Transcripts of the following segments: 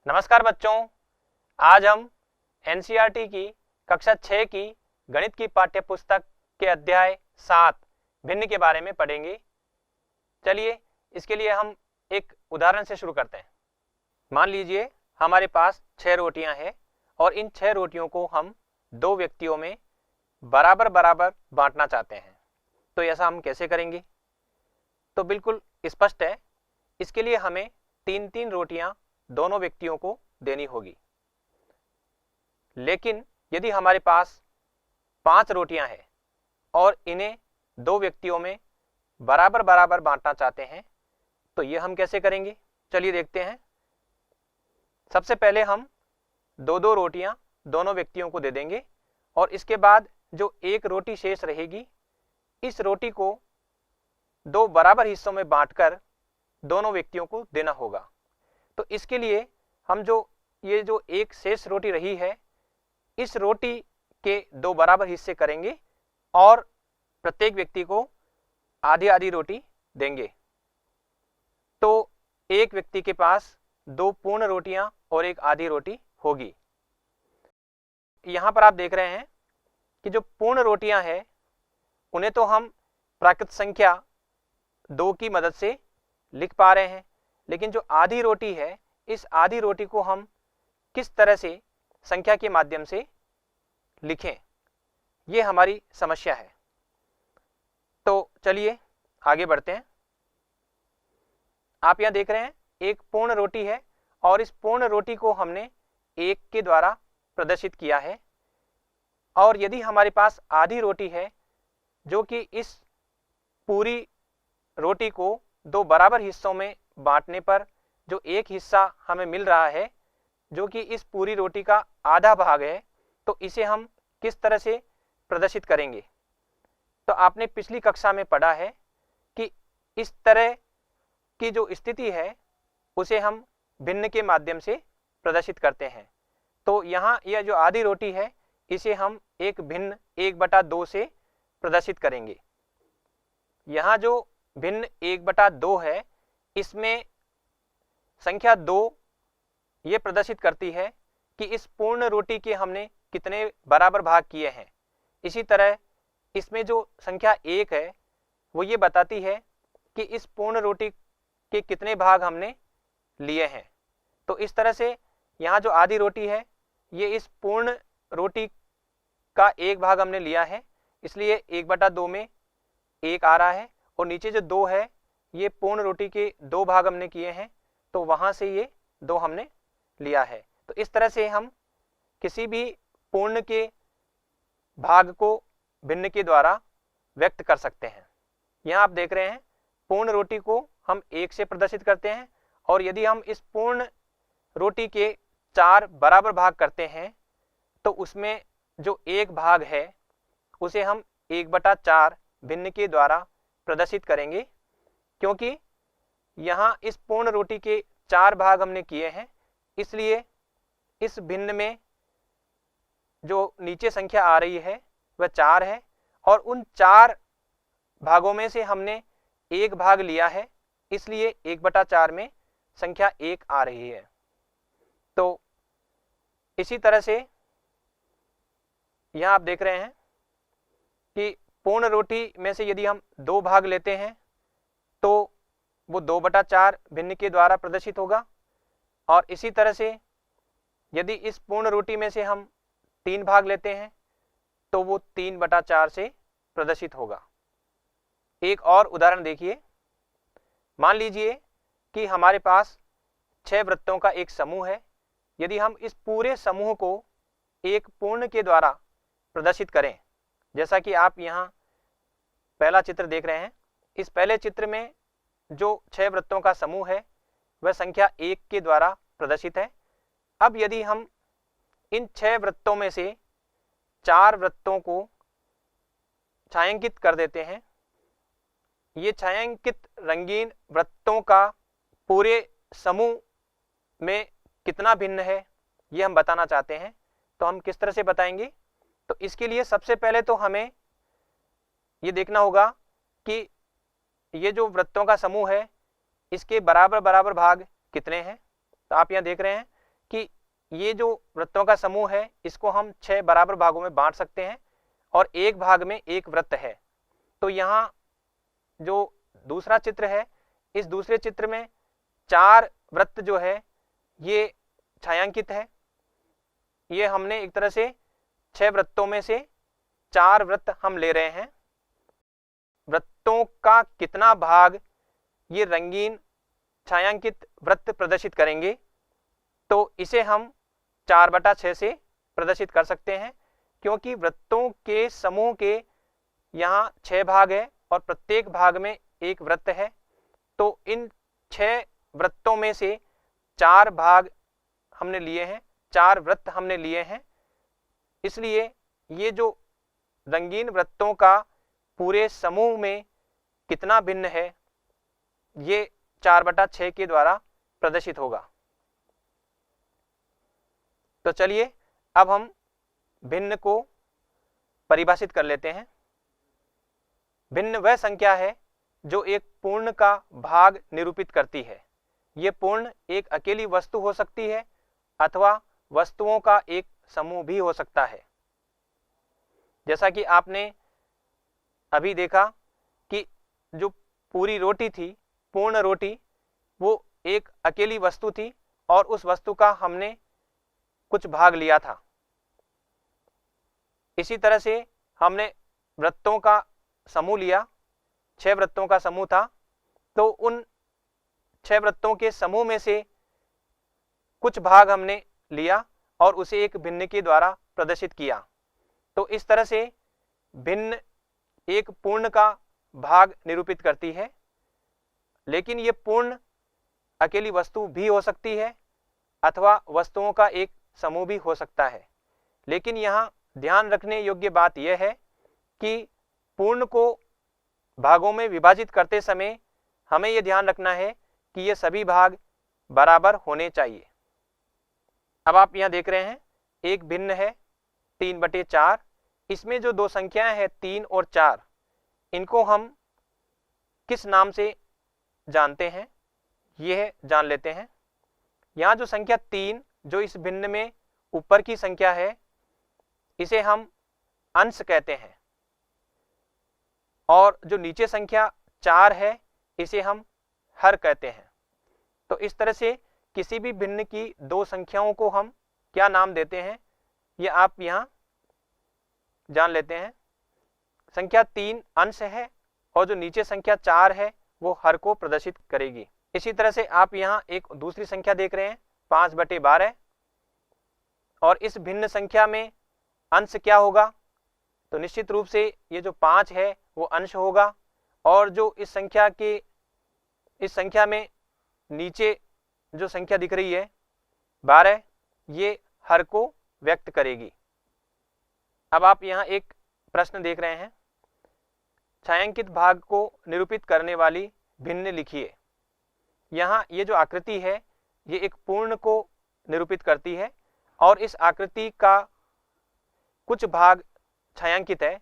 नमस्कार बच्चों, आज हम एनसीईआरटी की कक्षा 6 की गणित की पाठ्य पुस्तक के अध्याय 7 भिन्न के बारे में पढ़ेंगे। चलिए इसके लिए हम एक उदाहरण से शुरू करते हैं। मान लीजिए हमारे पास 6 रोटियां हैं और इन 6 रोटियों को हम 2 व्यक्तियों में बराबर बराबर बांटना चाहते हैं। तो ऐसा हम कैसे करेंगे? तो बिल्कुल स्पष्ट है। इसके लिए हमें 3-3 रोटियां दोनों व्यक्तियों को देनी होगी। लेकिन यदि हमारे पास 5 रोटियां हैं और इन्हें 2 व्यक्तियों में बराबर बराबर बांटना चाहते हैं तो ये हम कैसे करेंगे? चलिए देखते हैं। सबसे पहले हम 2-2 रोटियां दोनों व्यक्तियों को दे देंगे और इसके बाद जो एक रोटी शेष रहेगी, इस रोटी को 2 बराबर हिस्सों में बांटकर दोनों व्यक्तियों को देना होगा। तो इसके लिए हम ये जो एक शेष रोटी रही है, इस रोटी के 2 बराबर हिस्से करेंगे और प्रत्येक व्यक्ति को आधी आधी रोटी देंगे। तो एक व्यक्ति के पास 2 पूर्ण रोटियां और एक आधी रोटी होगी। यहां पर आप देख रहे हैं कि जो पूर्ण रोटियां हैं उन्हें तो हम प्राकृत संख्या 2 की मदद से लिख पा रहे हैं, लेकिन जो आधी रोटी है, इस आधी रोटी को हम किस तरह से संख्या के माध्यम से लिखें, ये हमारी समस्या है। तो चलिए आगे बढ़ते हैं। आप यहां देख रहे हैं एक पूर्ण रोटी है और इस पूर्ण रोटी को हमने 1 के द्वारा प्रदर्शित किया है। और यदि हमारे पास आधी रोटी है जो कि इस पूरी रोटी को 2 बराबर हिस्सों में बांटने पर जो एक हिस्सा हमें मिल रहा है, जो कि इस पूरी रोटी का आधा भाग है, तो इसे हम किस तरह से प्रदर्शित करेंगे? तो आपने पिछली कक्षा में पढ़ा है कि इस तरह की जो स्थिति है उसे हम भिन्न के माध्यम से प्रदर्शित करते हैं। तो यहाँ यह जो आधी रोटी है इसे हम एक भिन्न 1/2 से प्रदर्शित करेंगे। यहाँ जो भिन्न 1/2 है, इसमें संख्या 2 ये प्रदर्शित करती है कि इस पूर्ण रोटी के हमने कितने बराबर भाग किए हैं। इसी तरह इसमें जो संख्या 1 है वो ये बताती है कि इस पूर्ण रोटी के कितने भाग हमने लिए हैं। तो इस तरह से यहाँ जो आधी रोटी है ये इस पूर्ण रोटी का 1 भाग हमने लिया है, इसलिए 1/2 में 1 आ रहा है। और नीचे जो 2 है ये पूर्ण रोटी के 2 भाग हमने किए हैं, तो वहां से ये 2 हमने लिया है। तो इस तरह से हम किसी भी पूर्ण के भाग को भिन्न के द्वारा व्यक्त कर सकते हैं। यहाँ आप देख रहे हैं पूर्ण रोटी को हम 1 से प्रदर्शित करते हैं और यदि हम इस पूर्ण रोटी के 4 बराबर भाग करते हैं तो उसमें जो 1 भाग है उसे हम 1/4 भिन्न के द्वारा प्रदर्शित करेंगे, क्योंकि यहाँ इस पूर्ण रोटी के 4 भाग हमने किए हैं, इसलिए इस भिन्न में जो नीचे संख्या आ रही है वह 4 है और उन 4 भागों में से हमने 1 भाग लिया है, इसलिए 1/4 में संख्या 1 आ रही है। तो इसी तरह से यहाँ आप देख रहे हैं कि पूर्ण रोटी में से यदि हम 2 भाग लेते हैं तो वो 2/4 भिन्न के द्वारा प्रदर्शित होगा। और इसी तरह से यदि इस पूर्ण रोटी में से हम 3 भाग लेते हैं तो वो 3/4 से प्रदर्शित होगा। एक और उदाहरण देखिए। मान लीजिए कि हमारे पास 6 वृत्तों का एक समूह है। यदि हम इस पूरे समूह को एक पूर्ण के द्वारा प्रदर्शित करें, जैसा कि आप यहाँ पहला चित्र देख रहे हैं, इस पहले चित्र में जो 6 वृत्तों का समूह है वह संख्या 1 के द्वारा प्रदर्शित है। अब यदि हम इन 6 वृत्तों में से 4 वृत्तों को छायांकित कर देते हैं, ये छायांकित रंगीन वृत्तों का पूरे समूह में कितना भिन्न है ये हम बताना चाहते हैं। तो हम किस तरह से बताएंगे? तो इसके लिए सबसे पहले तो हमें ये देखना होगा कि ये जो वृत्तों का समूह है इसके बराबर बराबर भाग कितने हैं। तो आप यहाँ देख रहे हैं ये जो वृत्तों का समूह है इसको हम 6 बराबर भागों में बांट सकते हैं और एक भाग में एक वृत्त है। तो यहाँ जो दूसरा चित्र है, इस दूसरे चित्र में 4 वृत्त जो है ये छायांकित है। ये हमने एक तरह से 6 वृत्तों में से 4 वृत्त हम ले रहे हैं। वृत्तों का कितना भाग ये रंगीन छायांकित वृत्त प्रदर्शित करेंगे, तो इसे हम 4/6 से प्रदर्शित कर सकते हैं, क्योंकि वृत्तों के समूह के यहाँ 6 भाग है और प्रत्येक भाग में एक वृत्त है। तो इन 6 वृत्तों में से 4 भाग हमने लिए हैं, 4 वृत्त हमने लिए हैं। इसलिए ये जो रंगीन वृत्तों का पूरे समूह में कितना भिन्न है, ये 4/6 के द्वारा प्रदर्शित होगा। तो चलिए अब हम भिन्न को परिभाषित कर लेते हैं। भिन्न वह संख्या है जो एक पूर्ण का भाग निरूपित करती है। ये पूर्ण एक अकेली वस्तु हो सकती है अथवा वस्तुओं का एक समूह भी हो सकता है। जैसा कि आपने अभी देखा कि जो पूरी रोटी थी, पूर्ण रोटी, वो एक अकेली वस्तु थी और उस वस्तु का हमने कुछ भाग लिया था। इसी तरह से हमने वृत्तों का समूह लिया, 6 वृत्तों का समूह था, तो उन 6 वृत्तों के समूह में से कुछ भाग हमने लिया और उसे एक भिन्न के द्वारा प्रदर्शित किया। तो इस तरह से भिन्न एक पूर्ण का भाग निरूपित करती है, लेकिन ये पूर्ण अकेली वस्तु भी हो सकती है अथवा वस्तुओं का एक समूह भी हो सकता है। लेकिन यहाँ ध्यान रखने योग्य बात यह है कि पूर्ण को भागों में विभाजित करते समय हमें यह ध्यान रखना है कि ये सभी भाग बराबर होने चाहिए। अब आप यहाँ देख रहे हैं एक भिन्न है 3/4। इसमें जो दो संख्याएं हैं 3 और 4, इनको हम किस नाम से जानते हैं यह जान लेते हैं। यहाँ जो संख्या 3 जो इस भिन्न में ऊपर की संख्या है, इसे हम अंश कहते हैं, और जो नीचे संख्या 4 है इसे हम हर कहते हैं। तो इस तरह से किसी भी भिन्न की दो संख्याओं को हम क्या नाम देते हैं ये आप यहाँ जान लेते हैं। संख्या 3 अंश है और जो नीचे संख्या 4 है वो हर को प्रदर्शित करेगी। इसी तरह से आप यहाँ एक दूसरी संख्या देख रहे हैं 5/12, और इस भिन्न संख्या में अंश क्या होगा, तो निश्चित रूप से ये जो 5 है वो अंश होगा, और जो इस संख्या में नीचे जो संख्या दिख रही है 12, ये हर को व्यक्त करेगी। अब आप यहाँ एक प्रश्न देख रहे हैं, छायांकित भाग को निरूपित करने वाली भिन्न लिखिए। यहाँ ये जो आकृति है ये एक पूर्ण को निरूपित करती है और इस आकृति का कुछ भाग छायांकित है।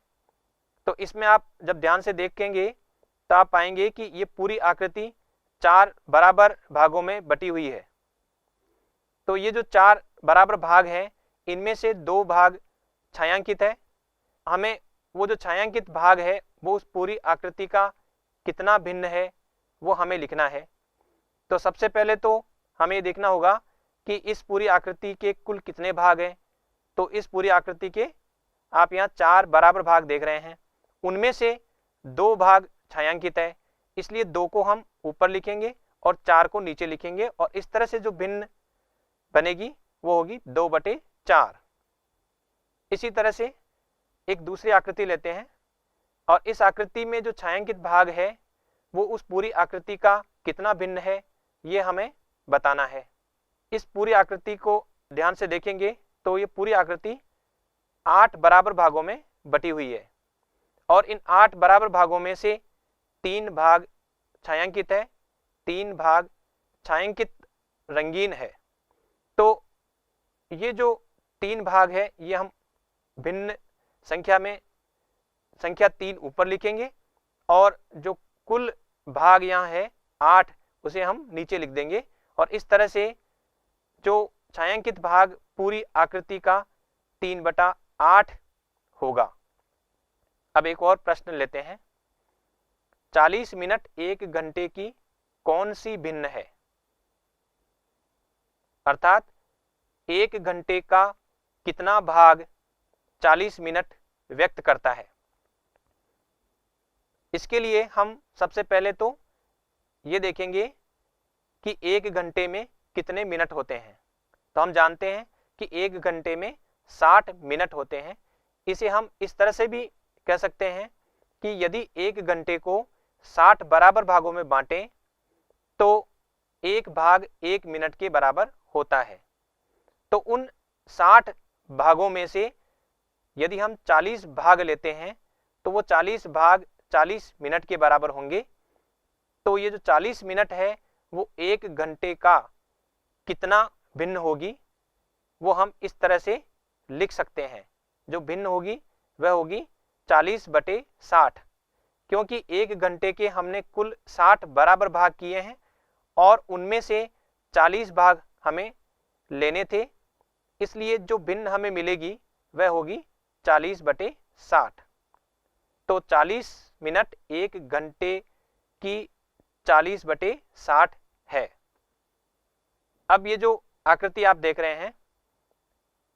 तो इसमें आप जब ध्यान से देखेंगे तो आप पाएंगे कि ये पूरी आकृति 4 बराबर भागों में बटी हुई है। तो ये जो 4 बराबर भाग हैं इनमें से 2 भाग छायांकित है। हमें वो जो छायांकित भाग है वो उस पूरी आकृति का कितना भिन्न है वो हमें लिखना है। तो सबसे पहले तो हमें ये देखना होगा कि इस पूरी आकृति के कुल कितने भाग हैं। तो इस पूरी आकृति के आप यहाँ 4 बराबर भाग देख रहे हैं, उनमें से 2 भाग छायांकित है, इसलिए 2 को हम ऊपर लिखेंगे और 4 को नीचे लिखेंगे, और इस तरह से जो भिन्न बनेगी वो होगी 2/4। इसी तरह से एक दूसरी आकृति लेते हैं और इस आकृति में जो छायांकित भाग है वो उस पूरी आकृति का कितना भिन्न है ये हमें बताना है। इस पूरी आकृति को ध्यान से देखेंगे तो ये पूरी आकृति 8 बराबर भागों में बटी हुई है, और इन 8 बराबर भागों में से 3 भाग छायांकित है, 3 भाग छायांकित रंगीन है। तो ये जो 3 भाग है ये हम भिन्न संख्या में संख्या 3 ऊपर लिखेंगे, और जो कुल भाग यहाँ है 8 उसे हम नीचे लिख देंगे, और इस तरह से जो छायांकित भाग पूरी आकृति का 3/8 होगा। अब एक और प्रश्न लेते हैं। 40 मिनट 1 घंटे की कौन सी भिन्न है? अर्थात 1 घंटे का कितना भाग 40 मिनट व्यक्त करता है? इसके लिए हम सबसे पहले तो ये देखेंगे कि 1 घंटे में कितने मिनट होते हैं। तो हम जानते हैं कि 1 घंटे में 60 मिनट होते हैं। इसे हम इस तरह से भी कह सकते हैं कि यदि 1 घंटे को 60 बराबर भागों में बांटें तो 1 भाग 1 मिनट के बराबर होता है। तो उन 60 भागों में से यदि हम 40 भाग लेते हैं तो वो 40 भाग 40 मिनट के बराबर होंगे। तो ये जो 40 मिनट है वो 1 घंटे का कितना भिन्न होगी वो हम इस तरह से लिख सकते हैं। जो भिन्न होगी वह होगी 40/60, क्योंकि 1 घंटे के हमने कुल 60 बराबर भाग किए हैं और उनमें से 40 भाग हमें लेने थे, इसलिए जो भिन्न हमें मिलेगी वह होगी 40/60। तो 40 मिनट 1 घंटे की 40/60 है। अब ये जो आकृति आप देख रहे हैं,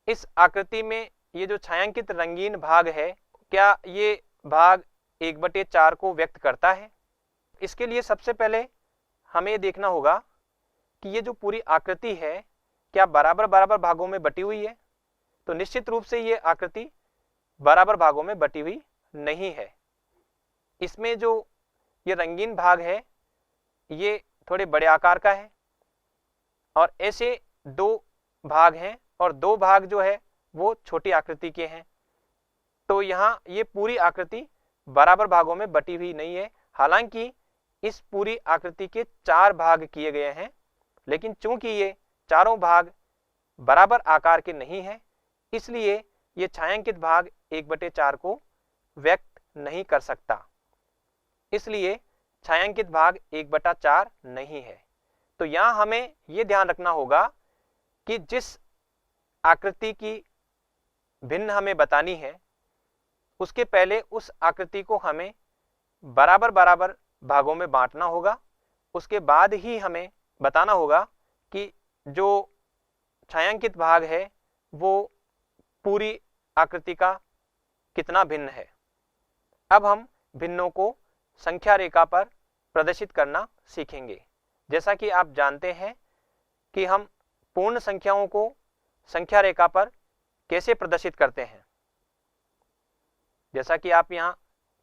इस आकृति में ये जो छायांकित रंगीन भाग है, क्या ये भाग 1/4 को व्यक्त करता है? इसके लिए सबसे पहले हमें ये देखना होगा कि ये जो पूरी आकृति है क्या बराबर बराबर भागों में बटी हुई है। तो निश्चित रूप से ये आकृति बराबर भागों में बटी हुई नहीं है। इसमें जो ये रंगीन भाग है ये थोड़े बड़े आकार का है और ऐसे 2 भाग हैं और 2 भाग जो है वो छोटी आकृति के हैं। तो यहाँ ये पूरी आकृति बराबर भागों में बटी हुई नहीं है। हालांकि इस पूरी आकृति के 4 भाग किए गए हैं, लेकिन चूंकि ये चारों भाग बराबर आकार के नहीं है, इसलिए ये छायांकित भाग 1/4 को व्यक्त नहीं कर सकता। इसलिए छायांकित भाग 1/4 नहीं है। तो यहाँ हमें ये ध्यान रखना होगा कि जिस आकृति की भिन्न हमें बतानी है उसके पहले उस आकृति को हमें बराबर बराबर भागों में बांटना होगा। उसके बाद ही हमें बताना होगा कि जो छायांकित भाग है वो पूरी आकृति का कितना भिन्न है। अब हम भिन्नों को संख्या रेखा पर प्रदर्शित करना सीखेंगे। जैसा कि आप जानते हैं कि हम पूर्ण संख्याओं को संख्या रेखा पर कैसे प्रदर्शित करते हैं। जैसा कि आप यहाँ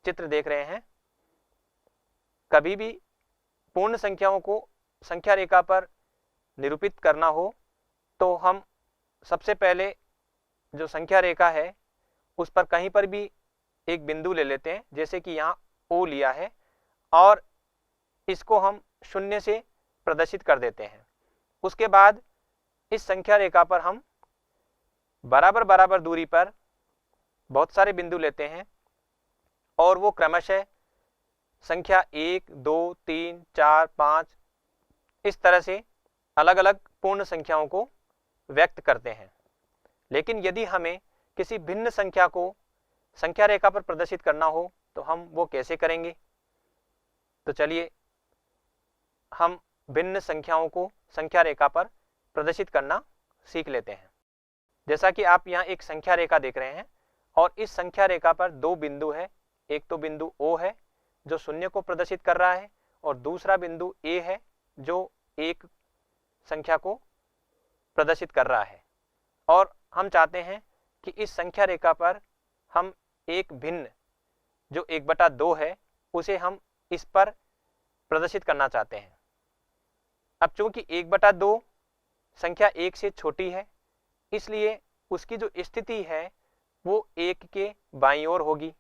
चित्र देख रहे हैं, कभी भी पूर्ण संख्याओं को संख्या रेखा पर निरूपित करना हो तो हम सबसे पहले जो संख्या रेखा है उस पर कहीं पर भी एक बिंदु ले लेते हैं, जैसे कि यहाँ O लिया है, और इसको हम 0 से प्रदर्शित कर देते हैं। उसके बाद इस संख्या रेखा पर हम बराबर बराबर दूरी पर बहुत सारे बिंदु लेते हैं और वो क्रमशः संख्या 1, 2, 3, 4, 5 इस तरह से अलग अलग पूर्ण संख्याओं को व्यक्त करते हैं। लेकिन यदि हमें किसी भिन्न संख्या को संख्या रेखा पर प्रदर्शित करना हो तो हम वो कैसे करेंगे? तो चलिए हम भिन्न संख्याओं को संख्या रेखा पर प्रदर्शित करना सीख लेते हैं। जैसा कि आप यहाँ एक संख्या रेखा देख रहे हैं और इस संख्या रेखा पर 2 बिंदु है। एक तो बिंदु O है जो 0 को प्रदर्शित कर रहा है और दूसरा बिंदु A है जो 1 संख्या को प्रदर्शित कर रहा है। और हम चाहते हैं कि इस संख्या रेखा पर हम एक भिन्न जो 1/2 है उसे हम इस पर प्रदर्शित करना चाहते हैं। अब चूंकि 1/2 संख्या 1 से छोटी है, इसलिए उसकी जो स्थिति है वो 1 के बाईं ओर होगी।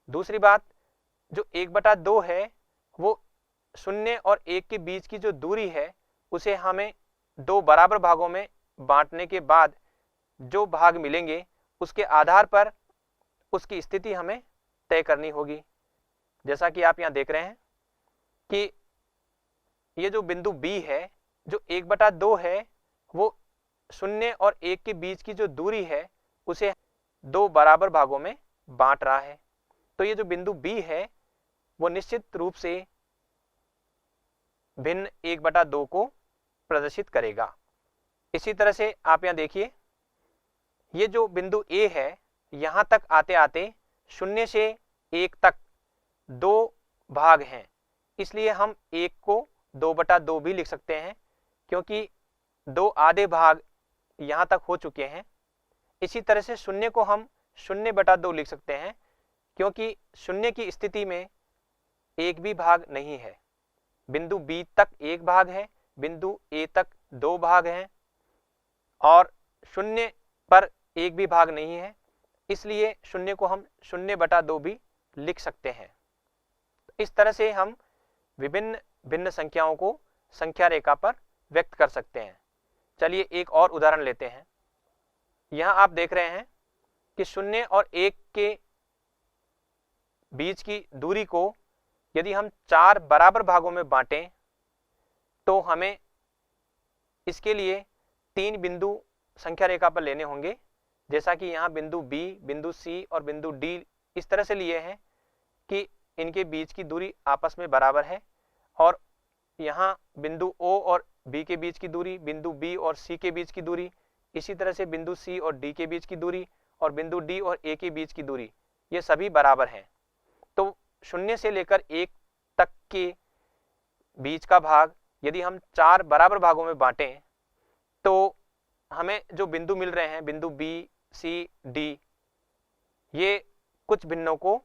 दूसरी बात, जो 1/2 है वो 0 और 1 के बीच की जो दूरी है उसे हमें 2 बराबर भागों में बांटने के बाद जो भाग मिलेंगे उसके आधार पर उसकी स्थिति हमें तय करनी होगी। जैसा कि आप यहाँ देख रहे हैं कि ये जो बिंदु B है जो 1/2 है वो 0 और 1 के बीच की जो दूरी है उसे 2 बराबर भागों में बांट रहा है। तो ये जो बिंदु B है वो निश्चित रूप से भिन्न 1/2 को प्रदर्शित करेगा। इसी तरह से आप यहाँ देखिए, ये जो बिंदु A है यहाँ तक आते आते 0 से 1 तक 2 भाग हैं, इसलिए हम 1 को 2/2 भी लिख सकते हैं, क्योंकि 2 आधे भाग यहाँ तक हो चुके हैं। इसी तरह से 0 को हम 0/2 लिख सकते हैं, क्योंकि 0 की स्थिति में एक भी भाग नहीं है। बिंदु B तक 1 भाग है, बिंदु A तक 2 भाग हैं और 0 पर एक भी भाग नहीं है, इसलिए 0 को हम 0/2 भी लिख सकते हैं। इस तरह से हम विभिन्न भिन्न संख्याओं को संख्या रेखा पर व्यक्त कर सकते हैं। चलिए एक और उदाहरण लेते हैं। यहाँ आप देख रहे हैं कि 0 और 1 के बीच की दूरी को यदि हम 4 बराबर भागों में बांटें तो हमें इसके लिए 3 बिंदु संख्या रेखा पर लेने होंगे, जैसा कि यहाँ बिंदु B, बिंदु C और बिंदु D इस तरह से लिए हैं कि इनके बीच की दूरी आपस में बराबर है, और यहाँ बिंदु O और B के बीच की दूरी, बिंदु B और C के बीच की दूरी, इसी तरह से बिंदु C और D के बीच की दूरी और बिंदु D और A के बीच की दूरी, ये सभी बराबर हैं। तो 0 से लेकर 1 तक के बीच का भाग यदि हम 4 बराबर भागों में बांटें तो हमें जो बिंदु मिल रहे हैं, बिंदु B, C, D, ये कुछ भिन्नों को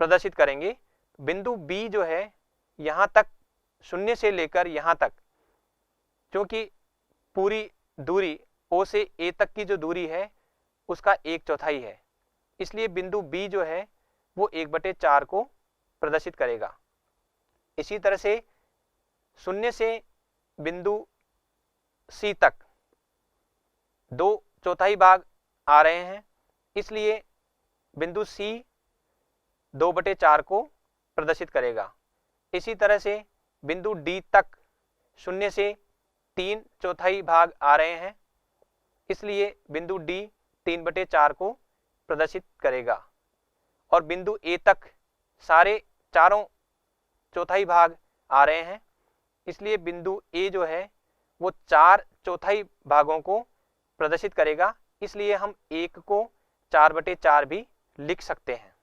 प्रदर्शित करेंगे। बिंदु B जो है यहाँ तक 0 से लेकर यहाँ तक, क्योंकि पूरी दूरी O से A तक की जो दूरी है उसका 1/4 है, इसलिए बिंदु B जो है वो 1/4 को प्रदर्शित करेगा। इसी तरह से 0 से बिंदु C तक 2/4 भाग आ रहे हैं, इसलिए बिंदु C 2/4 को प्रदर्शित करेगा। इसी तरह से बिंदु D तक 0 से 3/4 भाग आ रहे हैं, इसलिए बिंदु D 3/4 को प्रदर्शित करेगा। और बिंदु A तक सारे 4/4 भाग आ रहे हैं, इसलिए बिंदु A जो है वो 4/4 भागों को प्रदर्शित करेगा, इसलिए हम 1 को 4/4 भी लिख सकते हैं।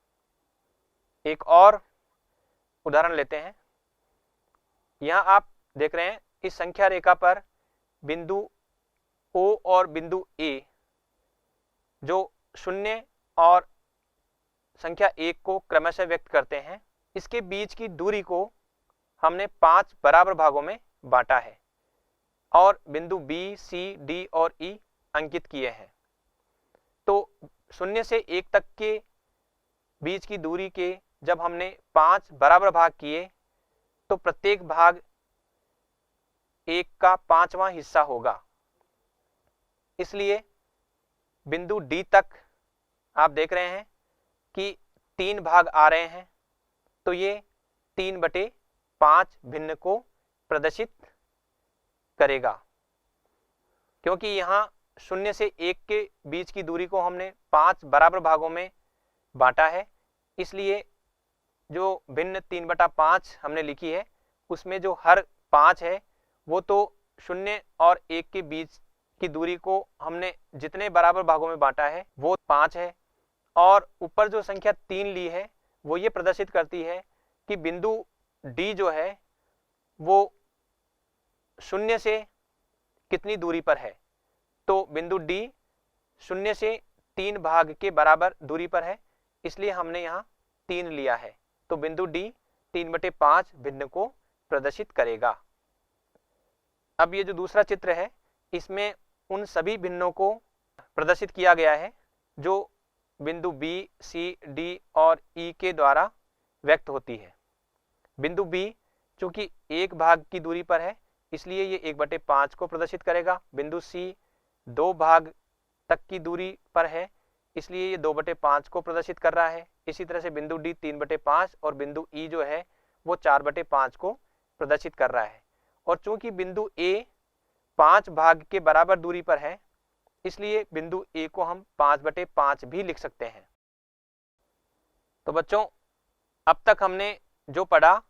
एक और उदाहरण लेते हैं। यहाँ आप देख रहे हैं इस संख्या रेखा पर बिंदु O और बिंदु A जो 0 और संख्या 1 को क्रमशः व्यक्त करते हैं, इसके बीच की दूरी को हमने 5 बराबर भागों में बांटा है और बिंदु B, C, D और E अंकित किए हैं। तो 0 से 1 तक के बीच की दूरी के जब हमने 5 बराबर भाग किए तो प्रत्येक भाग 1 का 5वां हिस्सा होगा, इसलिए बिंदु D तक आप देख रहे हैं कि 3 भाग आ रहे हैं, तो ये 3/5 भिन्न को प्रदर्शित करेगा। क्योंकि यहाँ 0 से 1 के बीच की दूरी को हमने 5 बराबर भागों में बांटा है, इसलिए जो भिन्न 3/5 हमने लिखी है उसमें जो हर 5 है वो तो 0 और 1 के बीच की दूरी को हमने जितने बराबर भागों में बांटा है वो 5 है, और ऊपर जो संख्या 3 ली है वो ये प्रदर्शित करती है कि बिंदु D जो है वो 0 से कितनी दूरी पर है। तो बिंदु D 0 से 3 भाग के बराबर दूरी पर है, इसलिए हमने यहाँ 3 लिया है। तो बिंदु D 3/5 भिन्न को प्रदर्शित करेगा। अब ये जो दूसरा चित्र है इसमें उन सभी भिन्नों को प्रदर्शित किया गया है जो बिंदु B, C, D और E के द्वारा व्यक्त होती है। बिंदु B चूंकि 1 भाग की दूरी पर है इसलिए ये 1/5 को प्रदर्शित करेगा। बिंदु C 2 भाग तक की दूरी पर है इसलिए ये 2/5 को प्रदर्शित कर रहा है। इसी तरह से बिंदु D 3/5 और बिंदु E जो है वो 4/5 को प्रदर्शित कर रहा है। और चूंकि बिंदु A 5 भाग के बराबर दूरी पर है, इसलिए बिंदु ए को हम 5/5 भी लिख सकते हैं। तो बच्चों, अब तक हमने जो पढ़ा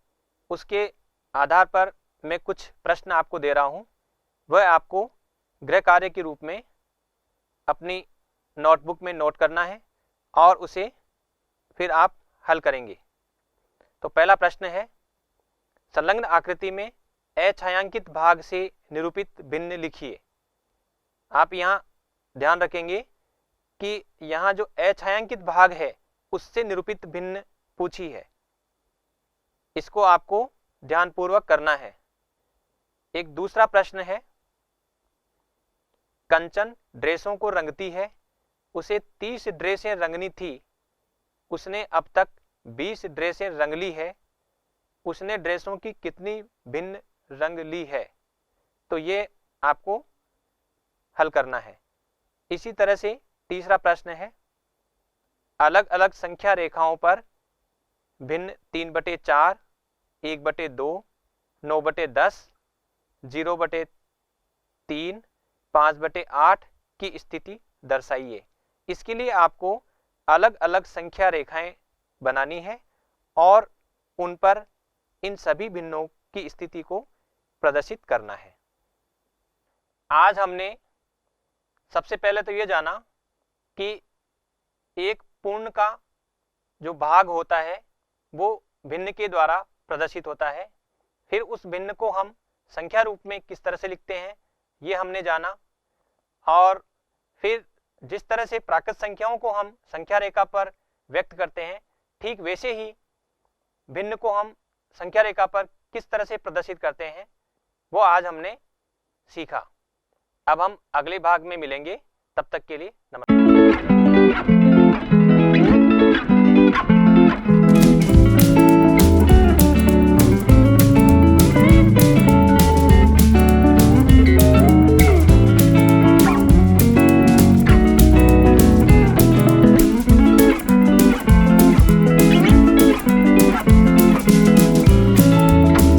उसके आधार पर मैं कुछ प्रश्न आपको दे रहा हूं, वह आपको गृह कार्य के रूप में अपनी नोटबुक में नोट करना है और उसे फिर आप हल करेंगे। तो पहला प्रश्न है, संलग्न आकृति में अछायांकित भाग से निरूपित भिन्न लिखिए। आप यहाँ ध्यान रखेंगे कि यहाँ जो अछायांकित भाग है उससे निरूपित भिन्न पूछी है, इसको आपको ध्यानपूर्वक करना है। एक दूसरा प्रश्न है, कंचन ड्रेसों को रंगती है, उसे 30 ड्रेसें रंगनी थी, उसने अब तक 20 ड्रेसें रंग ली है, उसने ड्रेसों की कितनी भिन्न रंग ली है। तो ये आपको हल करना है। इसी तरह से तीसरा प्रश्न है, अलग अलग संख्या रेखाओं पर भिन्न 3/4, 1/2, 9/10, 0/3, 5/8 की स्थिति दर्शाइए। इसके लिए आपको अलग अलग संख्या रेखाएं बनानी है और उन पर इन सभी भिन्नों की स्थिति को प्रदर्शित करना है। आज हमने सबसे पहले तो ये जाना कि एक पूर्ण का जो भाग होता है वो भिन्न के द्वारा प्रदर्शित होता है। फिर उस भिन्न को हम संख्या रूप में किस तरह से लिखते हैं ये हमने जाना, और फिर जिस तरह से प्राकृत संख्याओं को हम संख्या रेखा पर व्यक्त करते हैं, ठीक वैसे ही भिन्न को हम संख्या रेखा पर किस तरह से प्रदर्शित करते हैं वो आज हमने सीखा। अब हम अगले भाग में मिलेंगे, तब तक के लिए नमस्कार।